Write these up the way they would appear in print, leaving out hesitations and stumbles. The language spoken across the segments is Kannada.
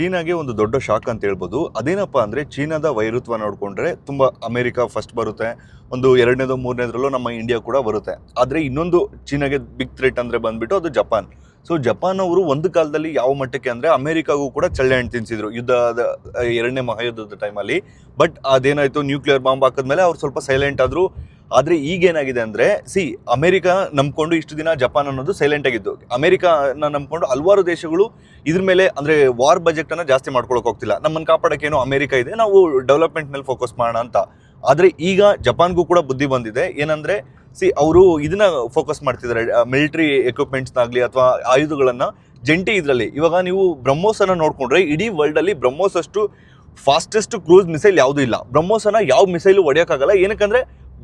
ಚೀನಾಗೆ ಒಂದು ದೊಡ್ಡ ಶಾಕ್ ಅಂತ ಹೇಳ್ಬೋದು. ಅದೇನಪ್ಪ ಅಂದರೆ ಚೀನಾದ ವೈರುತ್ವ ನೋಡಿಕೊಂಡ್ರೆ ತುಂಬ ಅಮೇರಿಕಾ ಫಸ್ಟ್ ಬರುತ್ತೆ, ಒಂದು ಎರಡನೇದು ಮೂರನೇದ್ರಲ್ಲೂ ನಮ್ಮ ಇಂಡಿಯಾ ಕೂಡ ಬರುತ್ತೆ. ಆದರೆ ಇನ್ನೊಂದು ಚೀನಾಗೆ ಬಿಗ್ ಥ್ರೆಟ್ ಅಂದರೆ ಬಂದ್ಬಿಟ್ಟು ಅದು ಜಪಾನ್. ಸೊ ಜಪಾನ್ ಅವರು ಒಂದು ಕಾಲದಲ್ಲಿ ಯಾವ ಮಟ್ಟಕ್ಕೆ ಅಂದರೆ ಅಮೇರಿಕಾಗೂ ಕೂಡ ಚಳ್ಳೆ ಹಣ್ಣು ತಿನ್ಸಿದ್ರು ಯುದ್ಧದ ಎರಡನೇ ಮಹಾಯುದ್ಧದ ಟೈಮಲ್ಲಿ. ಬಟ್ ಅದೇನಾಯಿತು, ನ್ಯೂಕ್ಲಿಯರ್ ಬಾಂಬ್ ಹಾಕಿದ್ಮೇಲೆ ಅವ್ರು ಸ್ವಲ್ಪ ಸೈಲೆಂಟ್ ಆದರು. ಆದರೆ ಈಗೇನಾಗಿದೆ ಅಂದರೆ ಅಮೇರಿಕಾ ನಂಬ್ಕೊಂಡು ಇಷ್ಟು ದಿನ ಜಪಾನ್ ಅನ್ನೋದು ಸೈಲೆಂಟ್ ಆಗಿದ್ದು. ಅಮೇರಿಕಾನ ನಂಬ್ಕೊಂಡು ಹಲವಾರು ದೇಶಗಳು ಇದ್ರ ಮೇಲೆ ಅಂದರೆ ವಾರ್ ಬಜೆಟನ್ನು ಜಾಸ್ತಿ ಮಾಡ್ಕೊಳಕ್ಕೆ ಹೋಗ್ತಿಲ್ಲ. ನಮ್ಮನ್ನು ಕಾಪಾಡೋಕ್ಕೇನೋ ಅಮೇರಿಕಾ ಇದೆ, ನಾವು ಡೆವಲಪ್ಮೆಂಟ್ ಮೇಲೆ ಫೋಕಸ್ ಮಾಡೋಣ ಅಂತ. ಆದರೆ ಈಗ ಜಪಾನ್ಗೂ ಕೂಡ ಬುದ್ಧಿ ಬಂದಿದೆ. ಏನಂದರೆ ಅವರು ಇದನ್ನ ಫೋಕಸ್ ಮಾಡ್ತಿದ್ದಾರೆ, ಮಿಲಿಟರಿ ಎಕ್ವಿಪ್ಮೆಂಟ್ಸ್ನಾಗಲಿ ಅಥವಾ ಆಯುಧಗಳನ್ನು ಜಂಟಿ ಇದರಲ್ಲಿ. ಇವಾಗ ನೀವು ಬ್ರಹ್ಮೋಸನ್ನು ನೋಡಿಕೊಂಡ್ರೆ ಇಡೀ ವರ್ಲ್ಡಲ್ಲಿ ಬ್ರಹ್ಮೋಸ್ ಅಷ್ಟು ಫಾಸ್ಟೆಸ್ಟ್ ಕ್ರೂಸ್ ಮಿಸೈಲ್ ಯಾವುದೂ ಇಲ್ಲ. ಬ್ರಹ್ಮೋಸನ್ನು ಯಾವ ಮಿಸೈಲು ಹೊಡೆಯೋಕ್ಕಾಗಲ್ಲ. ಏನಕ್ಕಂದರೆ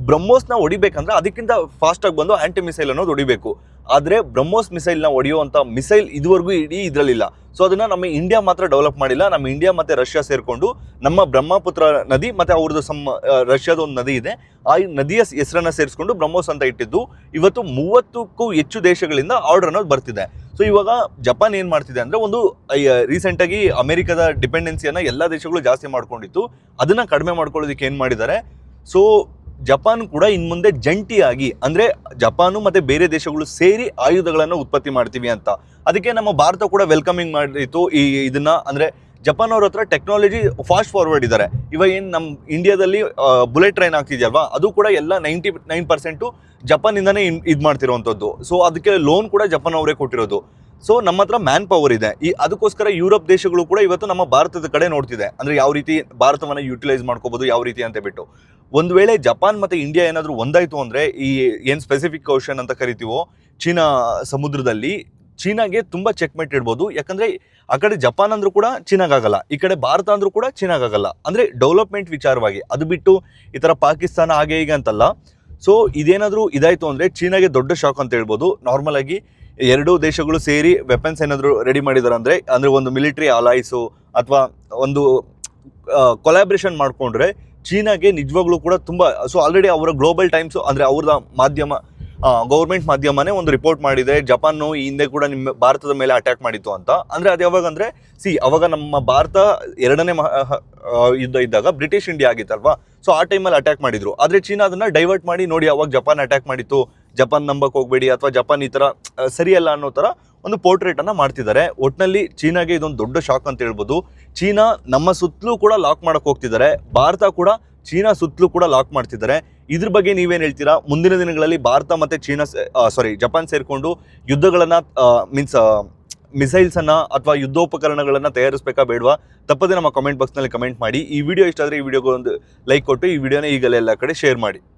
ಬ್ರಹ್ಮೋಸ್ನ ಹೊಡಿಬೇಕಂದ್ರೆ ಅದಕ್ಕಿಂತ ಫಾಸ್ಟಾಗಿ ಬಂದು ಆ್ಯಂಟಿ ಮಿಸೈಲ್ ಅನ್ನೋದು ಹೊಡಿಬೇಕು. ಆದರೆ ಬ್ರಹ್ಮೋಸ್ ಮಿಸೈಲ್ನ ಹೊಡೆಯುವಂಥ ಮಿಸೈಲ್ ಇದುವರೆಗೂ ಇಡೀ ಇದರಲ್ಲಿಲ್ಲ. ಸೊ ಅದನ್ನು ನಮ್ಮ ಇಂಡಿಯಾ ಮಾತ್ರ ಡೆವಲಪ್ ಮಾಡಿಲ್ಲ. ನಮ್ಮ ಇಂಡಿಯಾ ಮತ್ತು ರಷ್ಯಾ ಸೇರಿಕೊಂಡು ನಮ್ಮ ಬ್ರಹ್ಮಪುತ್ರ ನದಿ ಮತ್ತು ಅವ್ರದ್ದು ರಷ್ಯಾದ ಒಂದು ನದಿ ಇದೆ, ಆ ನದಿಯ ಹೆಸರನ್ನು ಸೇರಿಸ್ಕೊಂಡು ಬ್ರಹ್ಮೋಸ್ ಅಂತ ಇಟ್ಟಿದ್ದು. ಇವತ್ತು 30ಕ್ಕೂ ಹೆಚ್ಚು ದೇಶಗಳಿಂದ ಆರ್ಡರ್ ಅನ್ನೋದು ಬರ್ತಿದೆ. ಸೊ ಇವಾಗ ಜಪಾನ್ ಏನು ಮಾಡ್ತಿದೆ ಅಂದರೆ, ಒಂದು ರೀಸೆಂಟಾಗಿ ಅಮೆರಿಕದ ಡಿಪೆಂಡೆನ್ಸಿಯನ್ನು ಎಲ್ಲ ದೇಶಗಳು ಜಾಸ್ತಿ ಮಾಡ್ಕೊಂಡಿತ್ತು, ಅದನ್ನು ಕಡಿಮೆ ಮಾಡ್ಕೊಳ್ಳೋದಕ್ಕೆ ಏನು ಮಾಡಿದ್ದಾರೆ. ಸೊ ಜಪಾನ್ ಕೂಡ ಇನ್ನು ಮುಂದೆ ಜಂಟಿಯಾಗಿ ಅಂದರೆ ಜಪಾನು ಮತ್ತು ಬೇರೆ ದೇಶಗಳು ಸೇರಿ ಆಯುಧಗಳನ್ನು ಉತ್ಪತ್ತಿ ಮಾಡ್ತೀವಿ ಅಂತ. ಅದಕ್ಕೆ ನಮ್ಮ ಭಾರತ ಕೂಡ ವೆಲ್ಕಮಿಂಗ್ ಮಾಡಿತ್ತು ಇದನ್ನು. ಅಂದರೆ ಜಪಾನ್ ಅವ್ರ ಹತ್ರ ಟೆಕ್ನಾಲಜಿ ಫಾಸ್ಟ್ ಫಾರ್ವರ್ಡ್ ಇದ್ದಾರೆ. ಇವಾಗ ಏನು ನಮ್ಮ ಇಂಡಿಯಾದಲ್ಲಿ ಬುಲೆಟ್ ಟ್ರೈನ್ ಆಗ್ತಿದೆಯಲ್ವಾ, ಅದು ಕೂಡ ಎಲ್ಲ 99% ಜಪಾನಿಂದನೇ ಇದು ಮಾಡ್ತಿರೋವಂಥದ್ದು. ಸೊ ಅದಕ್ಕೆ ಲೋನ್ ಕೂಡ ಜಪಾನ್ ಅವರೇ ಕೊಟ್ಟಿರೋದು. ಸೊ ನಮ್ಮ ಹತ್ರ ಮ್ಯಾನ್ ಪವರ್ ಇದೆ. ಅದಕ್ಕೋಸ್ಕರ ಯುರೋಪ್ ದೇಶಗಳು ಕೂಡ ಇವತ್ತು ನಮ್ಮ ಭಾರತದ ಕಡೆ ನೋಡ್ತಿದೆ. ಅಂದರೆ ಯಾವ ರೀತಿ ಭಾರತವನ್ನು ಯುಟಿಲೈಸ್ ಮಾಡ್ಕೋಬೋದು, ಯಾವ ರೀತಿ ಅಂತ ಬಿಟ್ಟು. ಒಂದು ವೇಳೆ ಜಪಾನ್ ಮತ್ತು ಇಂಡಿಯಾ ಏನಾದರೂ ಒಂದಾಯಿತು ಅಂದರೆ, ಈ ಏನು ಸ್ಪೆಸಿಫಿಕ್ ಓಷನ್ ಅಂತ ಕರಿತೀವೋ ಚೀನಾ ಸಮುದ್ರದಲ್ಲಿ, ಚೀನಾಗೆ ತುಂಬ ಚೆಕ್ಮೇಟ್ ಇಡ್ಬೋದು. ಯಾಕಂದರೆ ಆ ಕಡೆ ಜಪಾನ್ ಅಂದರೂ ಕೂಡ ಚೀನಾಗಾಗಲ್ಲ, ಈ ಕಡೆ ಭಾರತ ಅಂದರೂ ಕೂಡ ಚೀನಾಗಾಗಲ್ಲ. ಅಂದರೆ ಡೆವಲಪ್ಮೆಂಟ್ ವಿಚಾರವಾಗಿ. ಅದು ಬಿಟ್ಟು ಈ ಥರ ಪಾಕಿಸ್ತಾನ ಹಾಗೆ ಹೀಗೆ ಅಂತಲ್ಲ. ಸೊ ಇದೇನಾದರೂ ಇದಾಯಿತು ಅಂದರೆ ಚೀನಾಗೆ ದೊಡ್ಡ ಶಾಕ್ ಅಂತ ಹೇಳ್ಬೋದು. ನಾರ್ಮಲ್ ಆಗಿ ಎರಡೂ ದೇಶಗಳು ಸೇರಿ ವೆಪನ್ಸ್ ಏನಾದರೂ ರೆಡಿ ಮಾಡಿದ್ದಾರೆ ಅಂದರೆ ಒಂದು ಮಿಲಿಟರಿ ಅಲೈಸು ಅಥವಾ ಒಂದು ಕೊಲಾಬ್ರೇಷನ್ ಮಾಡಿಕೊಂಡ್ರೆ ಚೀನಾಗೆ ನಿಜವಾಗ್ಲೂ ಕೂಡ ತುಂಬ. ಸೊ ಆಲ್ರೆಡಿ ಅವರ ಗ್ಲೋಬಲ್ ಟೈಮ್ಸು ಅಂದರೆ ಅವ್ರದ ಮಾಧ್ಯಮ, ಗೌರ್ಮೆಂಟ್ ಮಾಧ್ಯಮನೇ ಒಂದು ರಿಪೋರ್ಟ್ ಮಾಡಿದೆ, ಜಪಾನು ಈ ಹಿಂದೆ ಕೂಡ ನಿಮ್ಮ ಭಾರತದ ಮೇಲೆ ಅಟ್ಯಾಕ್ ಮಾಡಿತ್ತು ಅಂತ. ಅಂದರೆ ಅದು ಯಾವಾಗ ಅಂದರೆ ಅವಾಗ ನಮ್ಮ ಭಾರತ ಎರಡನೇ ಯುದ್ಧ ಇದ್ದಾಗ ಬ್ರಿಟಿಷ್ ಇಂಡಿಯಾ ಆಗಿತ್ತಲ್ವಾ, ಸೊ ಆ ಟೈಮಲ್ಲಿ ಅಟ್ಯಾಕ್ ಮಾಡಿದ್ರು. ಆದರೆ ಚೀನಾ ಅದನ್ನು ಡೈವರ್ಟ್ ಮಾಡಿ, ನೋಡಿ ಅವಾಗ ಜಪಾನ್ ಅಟ್ಯಾಕ್ ಮಾಡಿತ್ತು, ಜಪಾನ್ ನಂಬಕ್ಕೆ ಹೋಗಬೇಡಿ ಅಥವಾ ಜಪಾನ್ ಈ ಥರ ಸರಿಯಲ್ಲ ಅನ್ನೋ ಥರ ಒಂದು ಪೋರ್ಟ್ರೇಟನ್ನು ಮಾಡ್ತಿದ್ದಾರೆ. ಒಟ್ಟಿನಲ್ಲಿ ಚೀನಾಗೆ ಇದೊಂದು ದೊಡ್ಡ ಶಾಕ್ ಅಂತ ಹೇಳ್ಬೋದು. ಚೀನಾ ನಮ್ಮ ಸುತ್ತಲೂ ಕೂಡ ಲಾಕ್ ಮಾಡೋಕ್ಕೆ ಹೋಗ್ತಿದ್ದಾರೆ, ಭಾರತ ಕೂಡ ಚೀನಾ ಸುತ್ತಲೂ ಕೂಡ ಲಾಕ್ ಮಾಡ್ತಿದ್ದಾರೆ. ಇದ್ರ ಬಗ್ಗೆ ನೀವೇನು ಹೇಳ್ತೀರಾ? ಮುಂದಿನ ದಿನಗಳಲ್ಲಿ ಭಾರತ ಮತ್ತು ಜಪಾನ್ ಸೇರಿಕೊಂಡು ಯುದ್ಧಗಳನ್ನು ಮಿಸೈಲ್ಸನ್ನು ಅಥವಾ ಯುದ್ಧೋಪಕರಣಗಳನ್ನು ತಯಾರಿಸಬೇಕಾ ಬೇಡವಾ? ತಪ್ಪದೆ ನಮ್ಮ ಕಮೆಂಟ್ ಬಾಕ್ಸ್ನಲ್ಲಿ ಕಮೆಂಟ್ ಮಾಡಿ. ಈ ವಿಡಿಯೋ ಇಷ್ಟ ಆದರೆ ಈ ವಿಡಿಯೋಗೆ ಒಂದು ಲೈಕ್ ಕೊಟ್ಟು ಈ ವಿಡಿಯೋನ ಈಗಲೇ ಎಲ್ಲ ಕಡೆ ಶೇರ್ ಮಾಡಿ.